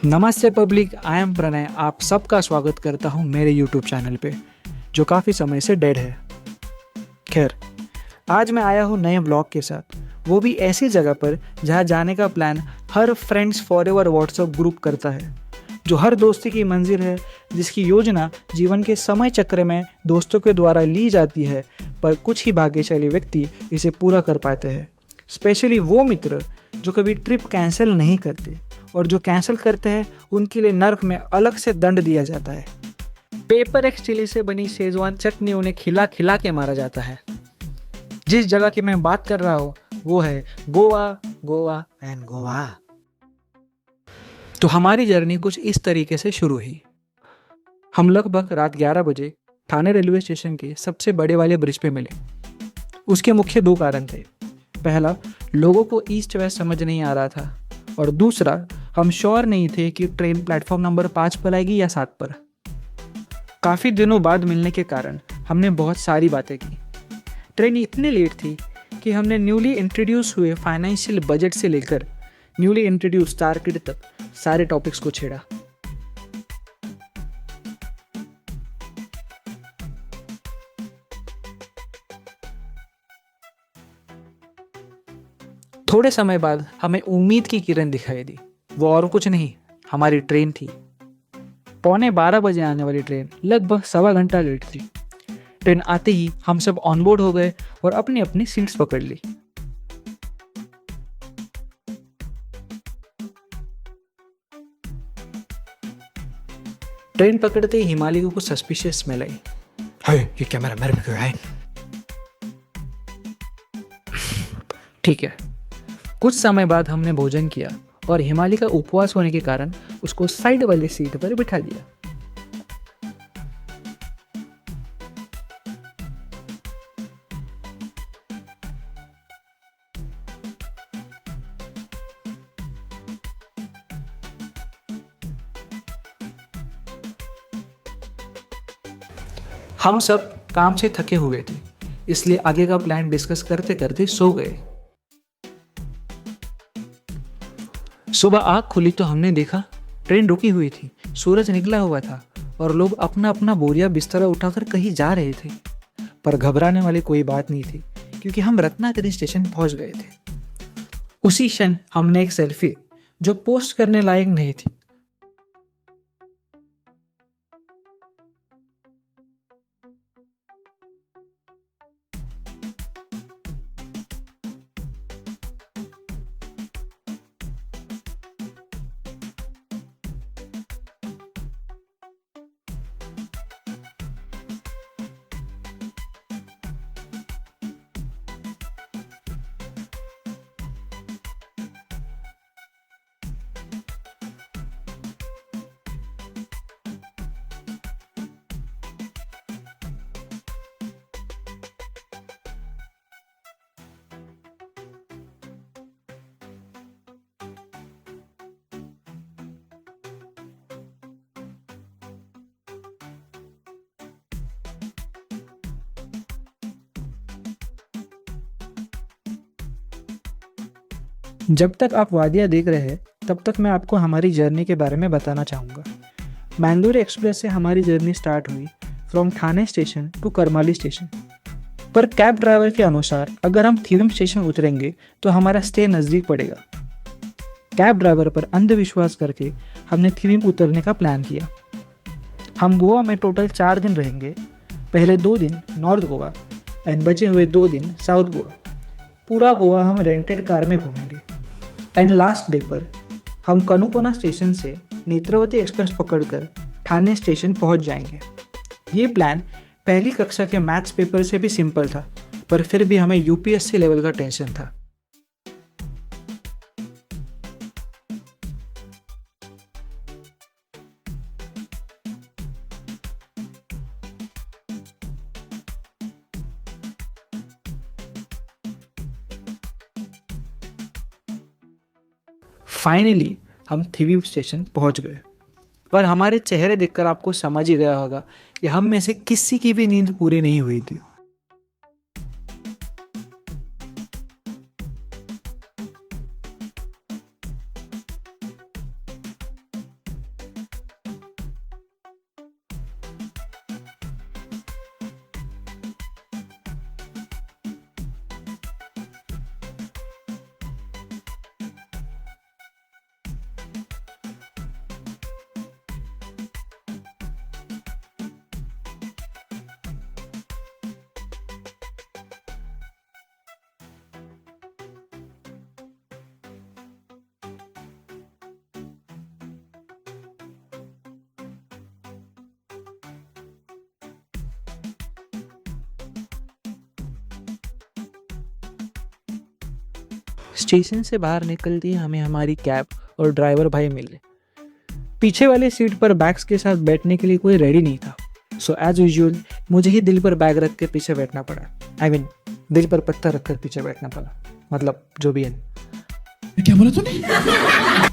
नमस्ते public, I am Pranay. आप सबका स्वागत करता हूँ मेरे यूट्यूब चैनल पे, जो काफ़ी समय से डेड है। खैर, आज मैं आया हूँ नए ब्लॉग के साथ, वो भी ऐसी जगह पर जहाँ जाने का प्लान हर फ्रेंड्स फॉरएवर व्हाट्सएप ग्रुप करता है, जो हर दोस्ती की मंजिल है, जिसकी योजना जीवन के समय चक्र में दोस्तों के द्वारा ली जाती है, पर कुछ ही भाग्यशाली व्यक्ति इसे पूरा कर पाते हैं। स्पेशली वो मित्र जो कभी ट्रिप कैंसिल नहीं करते, और जो कैंसिल करते हैं उनके लिए नर्क में अलग से दंड दिया जाता है। पेपर एक्स चिली से बनी शेजवान चटनी उन्हें खिला खिला के मारा जाता है। जिस जगह की मैं बात कर रहा हूँ वो है गोवा, गोवा एंड गोवा। तो हमारी जर्नी कुछ इस तरीके से शुरू हुई। हम लगभग रात 11 बजे ठाणे रेलवे स्टेशन के सबसे बड़े वाले ब्रिज पे मिले। उसके मुख्य दो कारण थे। पहला, लोगों को ईस्ट वेस्ट समझ नहीं आ रहा था, और दूसरा, हम श्योर नहीं थे कि ट्रेन प्लेटफॉर्म नंबर 5 पर आएगी या 7 पर। काफ़ी दिनों बाद मिलने के कारण हमने बहुत सारी बातें की। ट्रेन इतनी लेट थी कि हमने न्यूली इंट्रोड्यूस हुए फाइनेंशियल बजट से लेकर न्यूली इंट्रोड्यूस स्टार किड तक सारे टॉपिक्स को छेड़ा। थोड़े समय बाद हमें उम्मीद की किरण दिखाई दी। वो और कुछ नहीं, हमारी ट्रेन थी। 11:15 बजे आने वाली ट्रेन लगभग 1.25 घंटा लेट थी। ट्रेन आते ही हम सब ऑनबोर्ड हो गए और अपनी अपनी सीट्स पकड़ ली। ट्रेन पकड़ते ही हिमालय को कुछ सस्पिशियस स्मेल आई। हे, ये कैमरा मेरे पे क्यों है? ठीक है। कुछ समय बाद हमने भोजन किया और हिमालय का उपवास होने के कारण उसको साइड वाली सीट पर बिठा दिया। हम सब काम से थके हुए थे, इसलिए आगे का प्लान डिस्कस करते करते सो गए। सुबह आँख खुली तो हमने देखा ट्रेन रुकी हुई थी, सूरज निकला हुआ था और लोग अपना अपना बोरिया बिस्तरा उठाकर कहीं जा रहे थे। पर घबराने वाली कोई बात नहीं थी, क्योंकि हम रत्नागिरी स्टेशन पहुंच गए थे। उसी क्षण हमने एक सेल्फी, जो पोस्ट करने लायक नहीं थी, जब तक आप वादियाँ देख रहे हैं तब तक मैं आपको हमारी जर्नी के बारे में बताना चाहूँगा। मैंगलोर एक्सप्रेस से हमारी जर्नी स्टार्ट हुई from Thane station to Karmali station. पर कैब ड्राइवर के अनुसार अगर हम थिरम स्टेशन उतरेंगे तो हमारा स्टे नज़दीक पड़ेगा। कैब ड्राइवर पर अंधविश्वास करके हमने थिरम उतरने का प्लान किया। हम गोवा में टोटल 4 दिन रहेंगे। पहले 2 दिन नॉर्थ गोवा एंड बचे हुए 2 दिन साउथ गोवा। पूरा गोवा हम रेंटेड कार में घूमेंगे। एंड लास्ट डे पर हम कनुकोना स्टेशन से नेत्रावती एक्सप्रेस पकड़कर ठाणे स्टेशन पहुंच जाएंगे। ये प्लान पहली कक्षा के मैथ्स पेपर से भी सिंपल था, पर फिर भी हमें यूपीएससी लेवल का टेंशन था। फाइनली हम थिवी स्टेशन पहुंच गए, पर हमारे चेहरे देखकर आपको समझ ही गया होगा कि हम में से किसी की भी नींद पूरी नहीं हुई थी। स्टेशन से बाहर निकलते ही हमें हमारी कैब और ड्राइवर भाई मिले। पीछे वाले सीट पर बैग्स के साथ बैठने के लिए कोई रेडी नहीं था, सो एज यूजुअल मुझे ही दिल पर बैग रख के पीछे बैठना पड़ा। आई मीन दिल पर पत्थर रख कर पीछे बैठना पड़ा, मतलब जो भी है। क्या बोला तूने?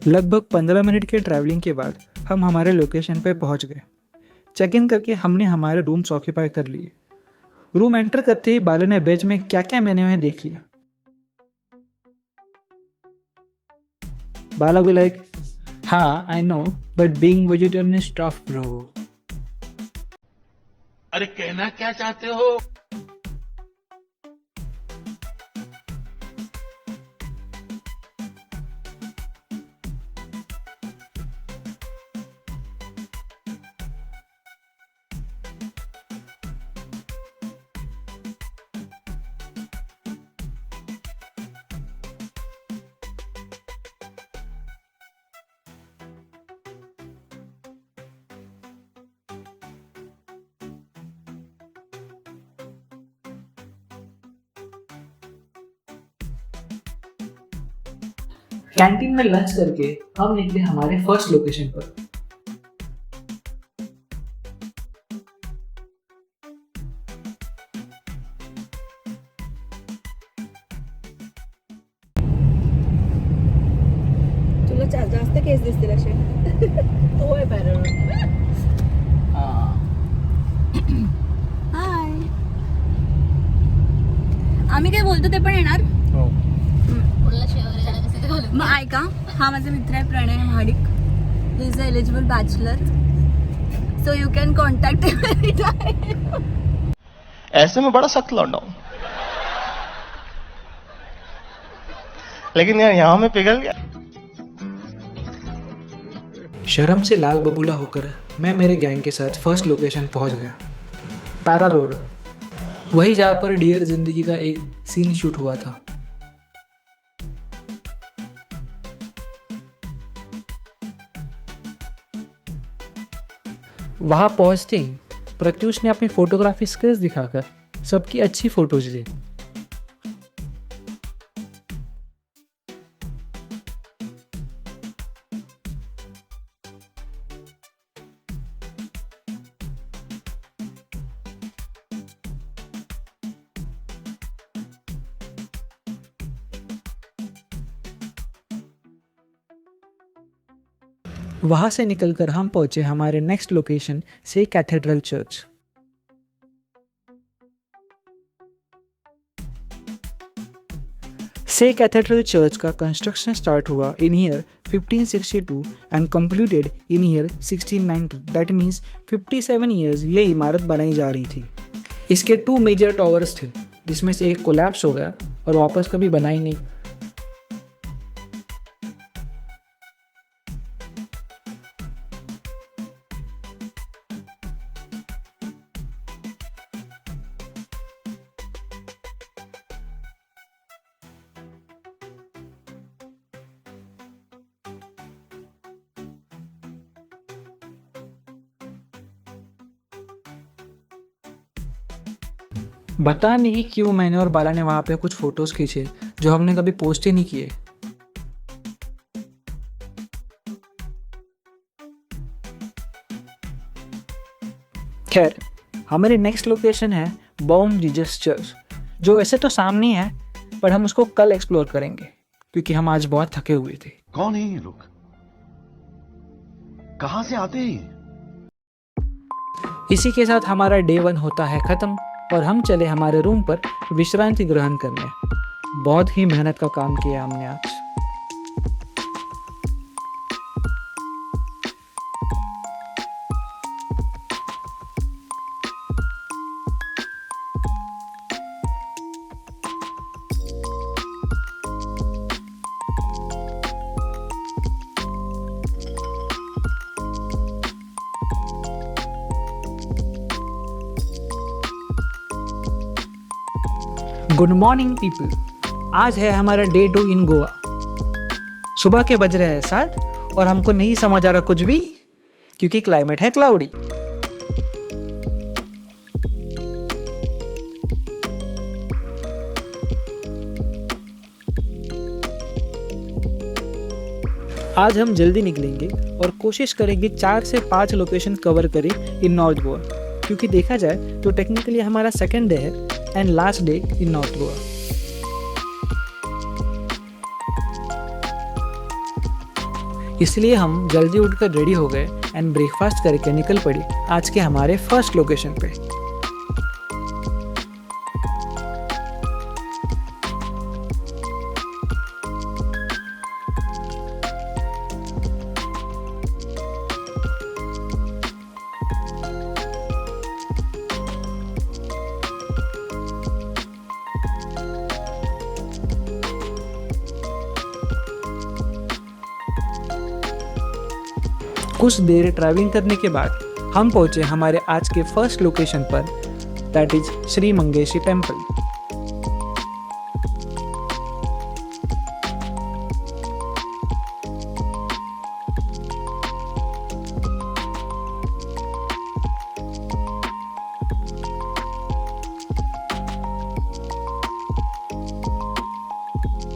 लगभग 15 मिनट के ट्रैवलिंग के बाद हम हमारे लोकेशन पर पहुंच गए। चेक इन करके हमने हमारे रूम्स ऑक्यूपाई कर लिए। रूम एंटर करते ही बाला ने बेड में क्या क्या मेन्यू है देख लिया। बाला भी लाइक, हाँ I know, but being vegetarian is tough bro. अरे कहना क्या चाहते हो? कैंटीन में लंच करके हम निकले हमारे फर्स्ट लोकेशन पर। तुला जास्त केस दिसतील असे. होय बरोबर. हाय. आम्ही काय बोलतो ते पण येणार. मग ऐका, हा माझा मित्र आहे Pranay Mahadik. He is a eligible bachelor, so you can contact ऐसे में बड़ा सख्त लौंडा हूं, लेकिन यार यहाँ में पिघल गया। शर्म से लाल बबूला होकर मैं मेरे गैंग के साथ फर्स्ट लोकेशन पहुंच गया, पैरा रोड, वही जहाँ पर डियर जिंदगी का एक सीन शूट हुआ था। वहाँ पहुँचते ही प्रत्युष ने अपनी फोटोग्राफी स्किल्स दिखाकर सबकी अच्छी फोटोज ली। वहाँ से निकलकर हम पहुंचे हमारे नेक्स्ट लोकेशन से कैथेड्रल चर्च। से कैथेड्रल चर्च का कंस्ट्रक्शन स्टार्ट हुआ in year 1562 and completed in year 1690। That means 57 years ये इमारत बनाई जा रही थी। इसके 2 मेजर टॉवर्स थे, जिसमें से एक कोलैप्स हो गया और वापस कभी बना ही नहीं। बता नहीं क्यों मैंने और बाला ने वहाँ पे कुछ फोटोज खींचे जो हमने कभी पोस्ट ही नहीं किए। खैर, हमारी नेक्स्ट लोकेशन है बाउंड जीसस चर्च, जो वैसे तो सामने है, पर हम उसको कल एक्सप्लोर करेंगे क्योंकि हम आज बहुत थके हुए थे। कौन है ये लोग? कहां से आते हैं? इसी के साथ हमारा डे 1 होता है ख़त्म और हम चले हमारे रूम पर विश्रांति ग्रहण करने। बहुत ही मेहनत का काम किया हमने आज। गुड मॉर्निंग पीपल, आज है हमारा डे 2 इन गोवा। सुबह के बज रहे हैं 7 और हमको नहीं समझ आ रहा कुछ भी, क्योंकि क्लाइमेट है क्लाउडी। आज हम जल्दी निकलेंगे और कोशिश करेंगे 4 से 5 लोकेशन कवर करें इन नॉर्थ गोवा, क्योंकि देखा जाए तो टेक्निकली हमारा सेकंड डे है and last day in north Goa. इसलिए हम जल्दी उठकर रेडी हो गए एंड ब्रेकफास्ट करके निकल पड़ी आज के हमारे फर्स्ट लोकेशन पे। कुछ देर ट्रैवलिंग करने के बाद हम पहुंचे हमारे आज के फर्स्ट लोकेशन पर, that is Shri Mangeshi temple.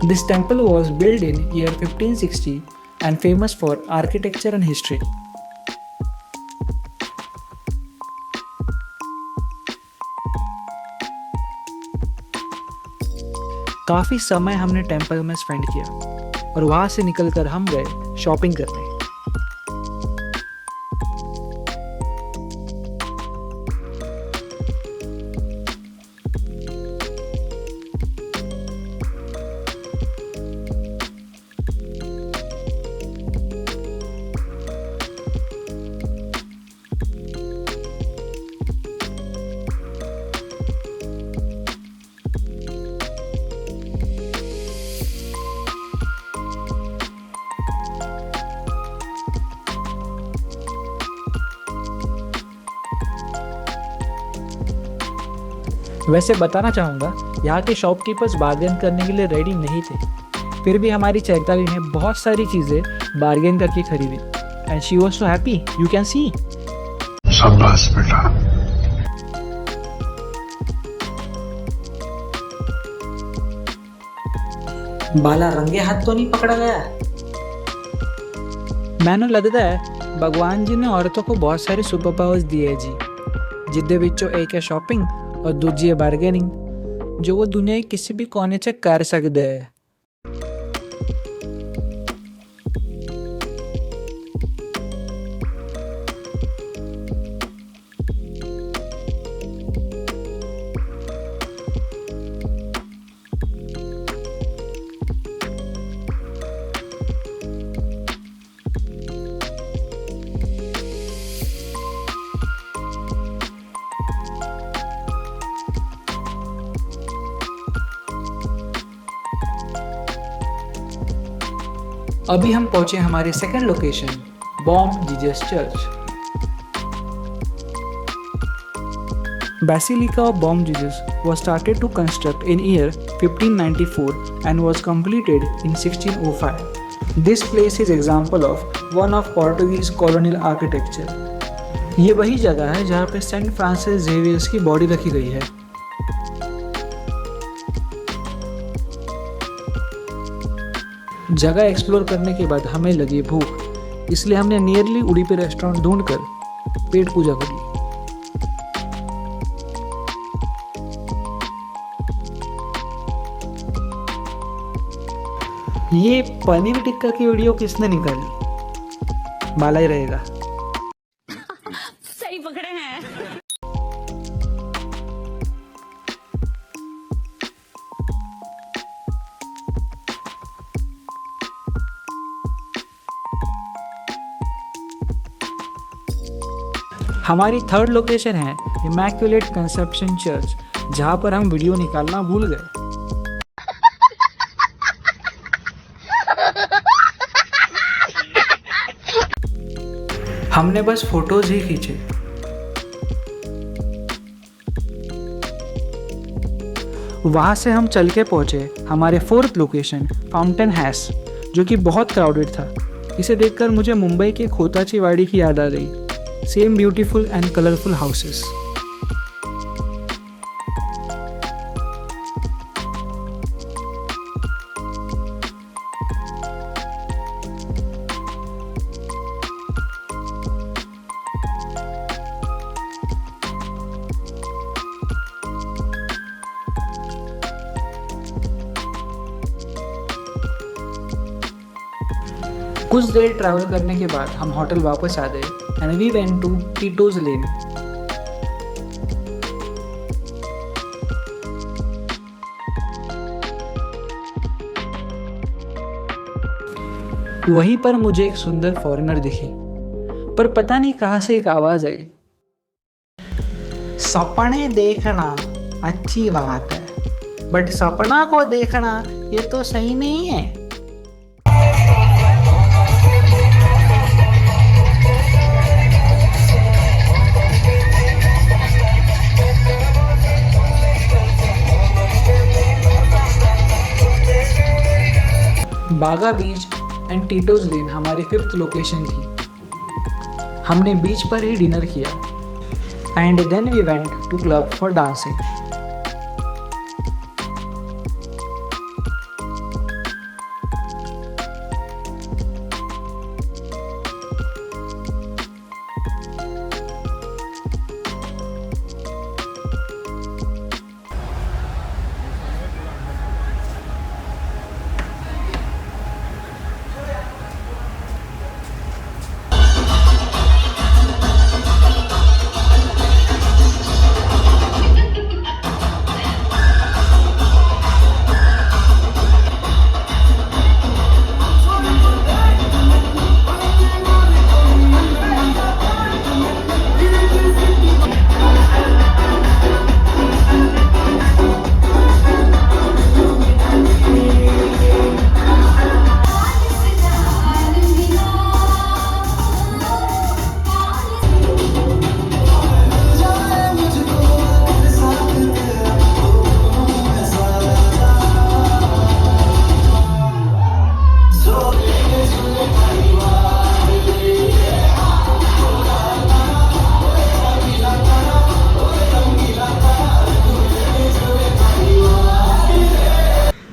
This temple was built in year 1560 and famous for architecture and history. काफ़ी समय हमने टेम्पल में स्पेंड किया और वहाँ से निकलकर हम गए शॉपिंग करने। वैसे बताना चाहूँगा, यहाँ के शॉपकीपर्स बार्गेन करने के लिए रेडी नहीं थे, फिर भी हमारी चैताली ने बहुत सारी चीज़ें बार्गेन करके खरीदी and she was so happy, you can see. शाबाश बेटा। बाला रंगे हाथ तो नहीं पकड़ा गया। मैंने लगता है भगवान जी ने औरतों को बहुत सारे सुपर पावर्स दिए हैं जी, जिद्दे विचों एक है शॉपिंग और दूजी है बार्गेनिंग, जो वो दुनिया के किसी भी कोने से कर सकते हैं। अभी हम पहुंचे हमारे second location, Bom Jesus church. Basilica of Bom Jesus was started to construct in year 1594 and was completed in 1605. This place is example of one of Portuguese colonial architecture. ये वही जगह है जहाँ पे सेंट फ्रांसिस जेवियर्स की body रखी गई है। जगह एक्सप्लोर करने के बाद हमें लगी भूख, इसलिए हमने नियरली उडुपी रेस्टोरेंट ढूंढकर पेट पूजा कर ली। ये पनीर टिक्का की वीडियो किसने निकाली? बाला ही रहेगा। सही पकड़े हैं। हमारी थर्ड लोकेशन है इमैक्युलेट कंसेप्शन चर्च, जहाँ पर हम वीडियो निकालना भूल गए। हमने बस फोटोज ही खींचे। वहाँ से हम चल के पहुँचे हमारे 4th लोकेशन फाउंटेन हैस, जो कि बहुत क्राउडेड था। इसे देखकर मुझे मुंबई के खोताचीवाड़ी की याद आ गई। Same beautiful and colourful houses. कुछ देर ट्रैवल करने के बाद हम होटल वापस आ गए and we went to Tito's lane. वहीं पर मुझे एक सुंदर फॉरेनर दिखी, पर पता नहीं कहाँ से एक आवाज आई, सपने देखना अच्छी बात है, बट सपना को देखना ये तो सही नहीं है। बागा बीच एंड टीटोज लेन हमारी 5th लोकेशन थी। हमने बीच पर ही डिनर किया and then we went to club for dancing.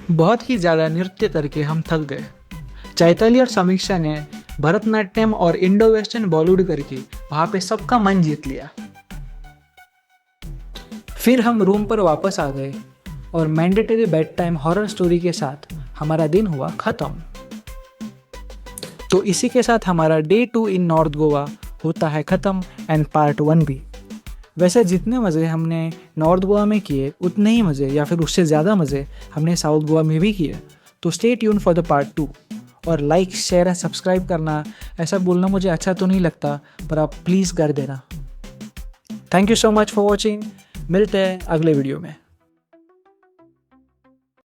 बहुत ही ज़्यादा नृत्य करके हम थक गए। चैताली और समीक्षा ने भरतनाट्यम और इंडो वेस्टर्न बॉलीवुड करके वहाँ पे सबका मन जीत लिया। फिर हम रूम पर वापस आ गए और mandatory bed time horror story के साथ हमारा दिन हुआ ख़त्म। तो इसी के साथ हमारा डे 2 इन नॉर्थ गोवा होता है ख़त्म एंड पार्ट 1 भी। वैसे जितने मज़े हमने नॉर्थ गोवा में किए उतने ही मज़े या फिर उससे ज़्यादा मज़े हमने साउथ गोवा में भी किए। तो stay tune for the part 2 और लाइक शेयर एंड सब्सक्राइब करना ऐसा बोलना मुझे अच्छा तो नहीं लगता, पर आप प्लीज़ कर देना। Thank you so much for watching. मिलते हैं अगले वीडियो में।